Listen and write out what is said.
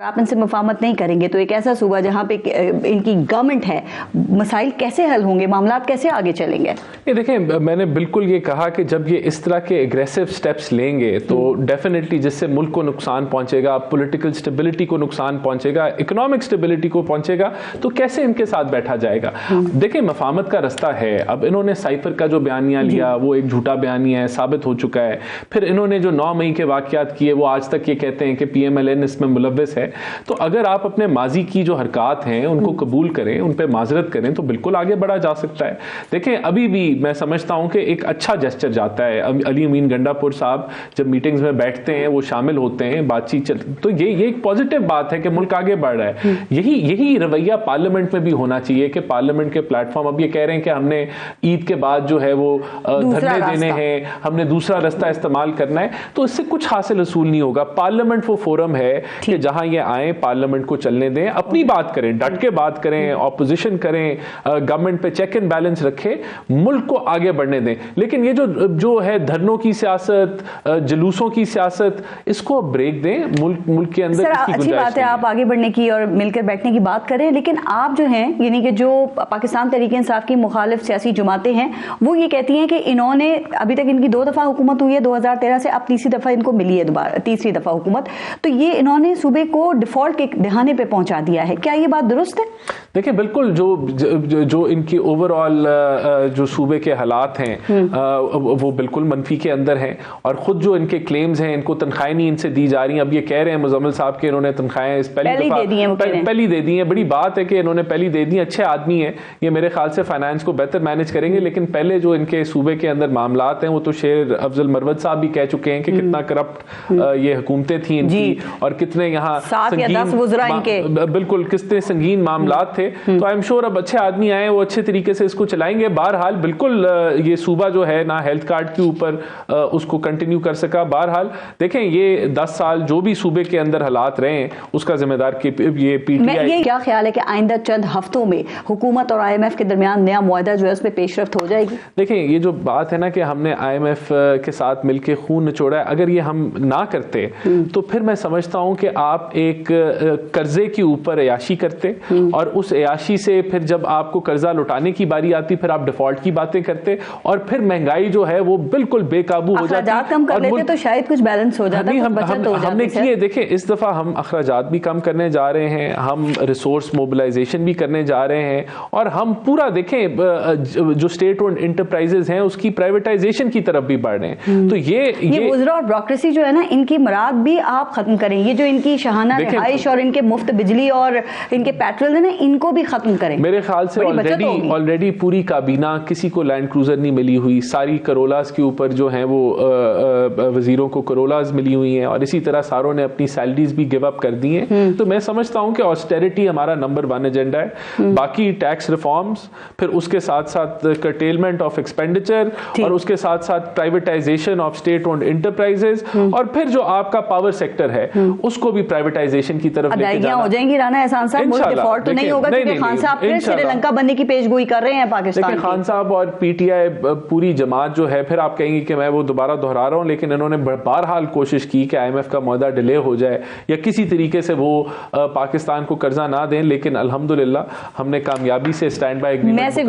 आप इनसे मुफाहमत नहीं करेंगे तो एक ऐसा सूबा जहाँ पे इनकी गवर्नमेंट है, मसाइल कैसे हल होंगे, मामलात कैसे आगे चलेंगे? ये देखें, मैंने बिल्कुल ये कहा कि जब ये इस तरह के एग्रेसिव स्टेप्स लेंगे तो डेफिनेटली जिससे मुल्क को नुकसान पहुंचेगा, पॉलिटिकल स्टेबिलिटी को नुकसान पहुंचेगा, इकोनॉमिक स्टेबिलिटी को पहुंचेगा, तो कैसे इनके साथ बैठा जाएगा? देखें, मुफाहमत का रास्ता है। अब इन्होंने साइफर का जो बयानिया लिया वो एक झूठा बयानिया है, साबित हो चुका है। फिर इन्होंने जो 9 मई के वाकयात किए वो आज तक ये कहते हैं कि PMLN इसमें मुलव्वस है। तो अगर आप अपने माजी की जो हरकत हैं उनको कबूल करें, उन पे माजरत करें तो बिल्कुल आगे बढ़ा जा सकता है। देखें, अभी भी मैं समझता हूं कि एक अच्छा जेस्चर जाता है। अली अमीन गंडापुर साहब जब मीटिंग्स में बैठते हैं, वो शामिल होते हैं, बातचीत चल, तो ये एक पॉजिटिव बात है कि मुल्क आगे बढ़ रहा है। यही रवैया पार्लियामेंट में भी होना चाहिए कि पार्लियामेंट के प्लेटफॉर्म, अब ये कह रहे हैं कि हमने ईद के बाद जो है वो धरने देने हैं, हमने दूसरा रास्ता इस्तेमाल करना है, तो इससे कुछ हासिल हसूल नहीं होगा। पार्लियामेंट वो फोरम है कि जहां ये आए, पार्लियामेंट को चलने दें, अपनी बात करें, डट के बात करें, ऑपोजिशन करें, गवर्नमेंट पे चेक एंड बैलेंस रखें, मुल्क को आगे बढ़ने दें। लेकिन ये जो है धरनों की सियासत, जुलूसों की सियासत, इसको ब्रेक दें। मुल्क के अंदर अच्छी बात है आप आगे बढ़ने की और मिलकर बैठने की बात करें, लेकिन आप जो हैं, यानी कि जो पाकिस्तान तहरीक इंसाफ की मुखालिफ सियासी जमातें हैं, वो ये कहती हैं कि इन्होंने अभी तक इनकी 2 दफा हुकूमत हुई है, 2013 से, अब तीसरी दफा इनको मिली है, दोबारा तीसरी दफा हुकूमत, तो ये इन्होंने सूबे को डिफॉल्ट के दहाने पे पहुंचा दिया है। क्या ये बात दुरुस्त है? देखिए, बिल्कुल जो इनकी ओवरऑल जो सूबे के हालात हैं वो बिल्कुल मनफी के अंदर हैं, और खुद जो इनके क्लेम्स हैं, इनको तनख्वाहें नहीं इनसे दी जा रही हैं। अब ये कह रहे हैं मुजम्मिल साहब के इन्होंने तनख्वाहें पहली दे दी हैं। बड़ी बात है कि इन्होंने पहली दे दी, अच्छे आदमी हैं, ये मेरे ख्याल से फाइनेंस को बेहतर मैनेज करेंगे। लेकिन पहले जो इनके सूबे के अंदर मामलात हैं वो तो शेर अफजल मरवत साहब भी कह चुके हैं कि कितना करप्ट ये हुकूमतें थी इनकी, और कितने यहाँ बिल्कुल कितने संगीन मामलात थे। तो आई एम श्योर अब अच्छे आदमी आए, वो अच्छे तरीके से इसको चलाएंगे। बहरहाल बिल्कुल ये सूबा जो है ना हेल्थ कार्ड के ऊपर उसको कंटिन्यू कर सका। बहरहाल देखें, ये 10 साल जो भी सूबे के अंदर हालात रहे हैं उसका जिम्मेदार ये PTI। क्या ख्याल है कि आइंदा चंद हफ्तों में हुकूमत और IMF के दरमियान नया मुआहदा जो है उस पर पेशरफ्त हो जाएगी? देखें, ये जो बात है ना कि हमने IMF के साथ मिलकर खून निचोड़ा है, अगर ये हम ना करते तो फिर मैं समझता हूं कि आप एक कर्जे के ऊपर अयाशी करते, और उस अयाशी से फिर जब आपको कर्जा लौटाने की बारी आती फिर आप डिफॉल्ट की बातें करते, और फिर महंगाई जो है वो बिल्कुल बेकाबू हो जाती। कम कर लेते तो शायद कुछ बैलेंस हो जाता। हमने किए, देखें इस दफा हम अखराजात भी कम करने जा रहे हैं, हम रिसोर्स मोबिलाइजेशन भी करने जा रहे हैं, और हम पूरा देखें जो स्टेट ओन्ड इंटरप्राइजेज हैं उसकी प्राइवेटाइजेशन की तरफ भी बढ़ रहे हैं। तो ये उजरा और ब्यूरोक्रेसी जो है ना, इनकी मराद भी आप खत्म करें। ये जो इनकी शहाना रिहाइश और इनके मुफ्त बिजली और इनके पेट्रोल है ना, इनको भी खत्म करें। मेरे ख्याल से ऑलरेडी पूरी काबीना, किसी को लैंड क्रूजर नहीं मिली हुई, सारी करोलास के ऊपर जो है वो वजीरों को करोलास मिली हुई हैं, और इसी तरह सारों ने अपनी सैलरीज भी गिव अप कर दी हैं। तो मैं समझता हूं कि ऑस्टेरिटी हमारा नंबर 1 एजेंडा है। बाकी टैक्स रिफॉर्म्स, फिर उसके साथ साथ कर्टेलमेंट ऑफ एक्सपेंडिचर, और उसके साथ साथ privatisation of state owned enterprises, और फिर जो आपका पावर सेक्टर है उसको भी प्राइवेटाइजेशन की तरफ लेके जाना। हो जाएंगी राना एहसान साहब, मुल्क डिफॉल्ट तो नहीं होगा, क्योंकि खान साहब फिर श्रीलंका बनने की पेशगोई कर रहे हैं पाकिस्तान की। खान साहब और PTI पूरी जमात जो है, फिर आप कहेंगे कि मैं वो दोबारा दोहरा रहा हूं, लेकिन इन्होंने बहरहाल कोशिश की कि IMF का मुआहदा डिले हो जाए या किसी तरीके से वो पाकिस्तान को कर्जा ना दें, लेकिन अल्हम्दुलिल्लाह हमने कामयाबी से स्टैंड बाय एग्रीमेंट